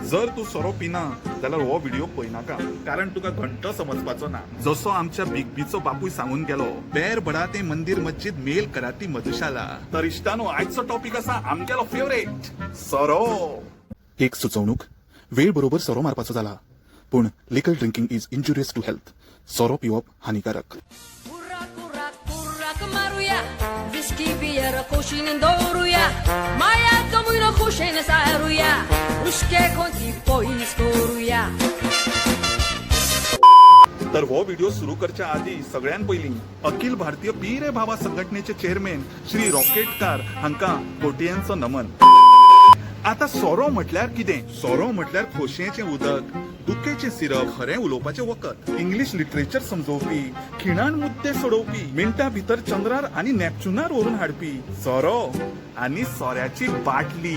जर तू सोरो पिना जाल्यार हो व्हिडिओ पळयनाका, कारण तुका घंटो समजपाचो ना. जसो आमच्या बिग बीचो बापूय सांगून गेलो, बेर बडा ते मंदिर मस्जिद मेल करा ती मधुशाला. तर इश्टानो, आजचो टॉपिक आसा आमगेलो फेवरेट सोरो. एक सुचोवणूक, वेळ बरोबर सोरो मारपाचो जाला, पूण liquor drinking is injurious to health. सोरो पिवप हानिकारक. मारूया विस्की बियर खोशीन दवरूया माया कमून खोशेन सारूया उश्के कोणती पॉईस करूया. तर हो व्हिडिओ सुरू करच्या आधी सगळ्यात पयलीं अखिल भारतीय पीरे भावा संघटनेचे चेअरमॅन श्री रॉकेटकार हांका कोटयांचो नमन. आता सोरो म्हटल्यार कितें? सोरो म्हटल्यार खोशयेचें उदक, दुखेचे सिरप, खरें उलोवपाचें वखद, इंग्लीश लिटरेचर समजोवपी, खिणाण मुद्दे सोडोवपी, मिनटां भितर चंद्रार आनी नॅपच्युनार व्हरून हाडपी सोरो आनी सोऱ्याची बाटली.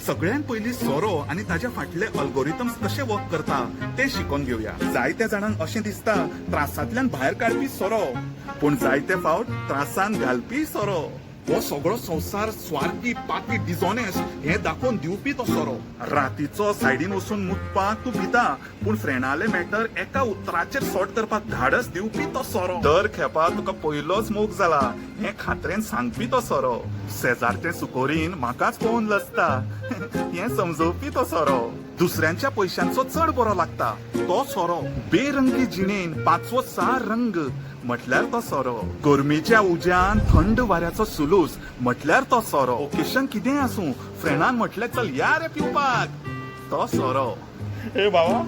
सगळ्यात पयलीं सोरो आनी ताच्या फाटले अल्गोरिथम्स कशे वर्क करता ते शिकून घेवया. जायत्या जाणांक अशें दिसता त्रासांतल्यान भायर काडपी सोरो, पूण जायते फावट त्रासान घालपी सोरो. हो सगळो संसार स्वार्थी, पाकी, डिझॉनेस्ट हे दाखोवन दिवपी तो सोरो. रातीचो सायडीन वचून मुतपाक तू भिता, पूण फ्रेंडाले मॅटर एका उतराचेर सॉर्ट करपाक धाडस दिवपी तो सोरो. दर खेपा तुका पयलोच मोग जाला हे खात्रेन सांगपी तो सोरो. शेजारचे सुकोरीन म्हाकाच पळोवन लसता हे समजोवपी तो सोरो. दुसऱ्यांच्या पैशांचो चड बरो लागता तो सोरो. बेरंगी जिणेन पाचवो सार रंग म्हटल्यार तो सोरो. गरमेच्या उज्यान थंड वाऱ्याचो सुलूस म्हटल्यार तो सोरो. ओकेशन कितें आसूं, फ्रेंडान म्हटलें चल या रे पिवपाक, तो सोरो. ए बाबा,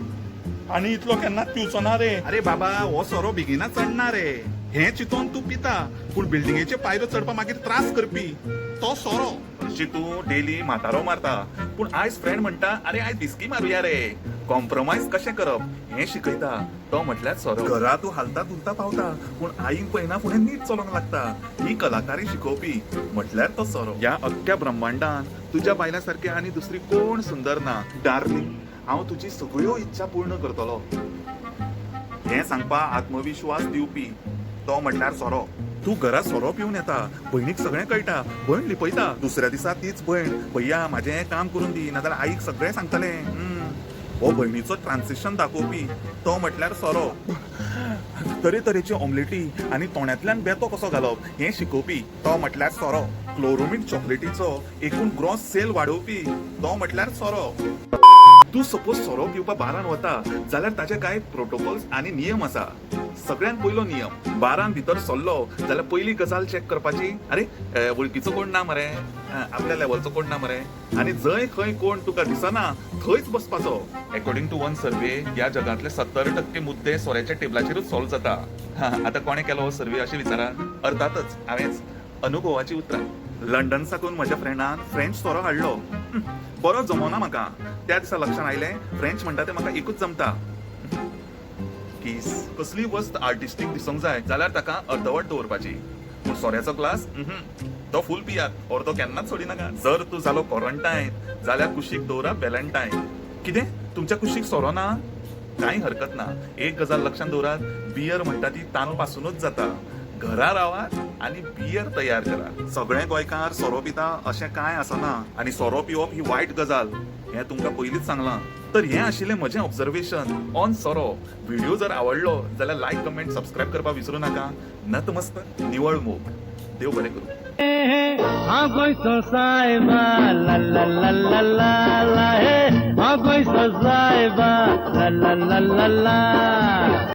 आनी इतलो केन्नाच पिवचो ना रे. अरे बाबा, हो सोरो बेगिना चडना रे. हे चिंतून तू पिता, पूण बिल्डिंगेचे पायरो चडपा मागीर त्रास करपी तो सोरो. हरशी तू डेली म्हातारो मारता, पूण आयज फ्रेंड म्हणटा अरे आयज बिस्की मारुया रे. कॉम्प्रोमाइज कशें करप हे शिकयता तो म्हटल्यार सोरो. घरा तू हालता तुलता पावता, पूण आईक पळयना फुडें नीट चलोंक लागता ही कलाकारी शिकोवपी म्हटल्यार तो सोरो. ह्या अख्ख्या ब्रह्मांडान तुज्या बायला सारकी आनी दुसरी कोण सुंदर ना. डार्लिंग, हांव तुजी सगळ्यो इच्छा पूर्ण करतलो हे सांगपा आत्मविश्वास दिवपी तो म्हटल्यार सोरो. तू घरा सोरो पिवन येता, भयणीक सगळें कळटा, भयण लिपयता. दुसऱ्या दिसा तीच भयण, भैया म्हाजें हें काम करून दी, नाजाल्यार आईक सगळें सांगतलें. हो भयणीचो ट्रान्सिशन दाखोवपी तो म्हटल्यार सोरो. तरेतरेची ऑमलेटी आनी तोंडांतल्यान बेतो कसो घालप हें शिकोवपी तो म्हटल्यार सोरो. क्लोरोमिक चॉकलेटीचो एकूण ग्रॉस सेल वाडोवपी तो म्हटल्यार सोरो. तू सपोज सोरो पिवपा बारान वता जाल्यार ताचे कांय प्रोटोकॉल्स आनी नियम आसा. सगळ्यात पयलो नियम, बारान भितर सरलो जाल्यार पयली गजाल चॅक करपाची, अरे वळखीचो कोण ना मरे, आपल्या लेवलचो कोण ना मरे, आनी जंय खंय कोण तुका दिसना थंयच बसपाचो. अकॉर्डिंग टू वन सर्वे ह्या जगांतले 70% मुद्दे सोऱ्याच्या टेबलाचेरूच सॉल्व जाता. आता कोणे केलो हो सर्वे अशें विचारा? अर्थातच हांवेंच. अनुभवाची उतरां. लंडन साकून म्हज्या फ्रेंडान फ्रेंच सोरो हाडलो. बरो जमोना म्हाका. त्या दिसा लक्षांत आयलें फ्रेंच म्हणटा तें म्हाका एकूच जमता, किस. कसली वस्त आर्टिस्टीक दिसूंक जाय जाल्यार ताका अर्दवट दवरपाची, पूण सोऱ्याचो ग्लास तो फूल पियात और तो केन्नाच सोडिनाका. जर तू जालो क्वॉरंटायन जाल्यार कुशीक दवरा व्हॅलेंटायन. कितें तुमच्या कुशीक सोरो ना? कांय हरकत ना. एक गजाल लक्षांत दवरात, बियर म्हणटा ती तान पासूनच जाता. घरा रावात आनी बियर तयार करा. सगळे गोंयकार सोरो पिता अशें कांय आसना, आनी सोरो पिवप ही वायट गजाल हें तुमकां पयलींच सांगलां. तर हें आशिल्लें म्हजें ऑब्झर्वेशन ऑन सोरो. व्हिडिओ जर आवडलो जाल्यार लायक, कमेंट, सबस्क्राईब करपाक विसरू नाका. नतमस्तक, निवळ मोग. देव बरें करूं. हाँ कोई सोसाइबा ला ला ला ला ला ला हे हाँ कोई सोसाइबा ला ला ला ला ला.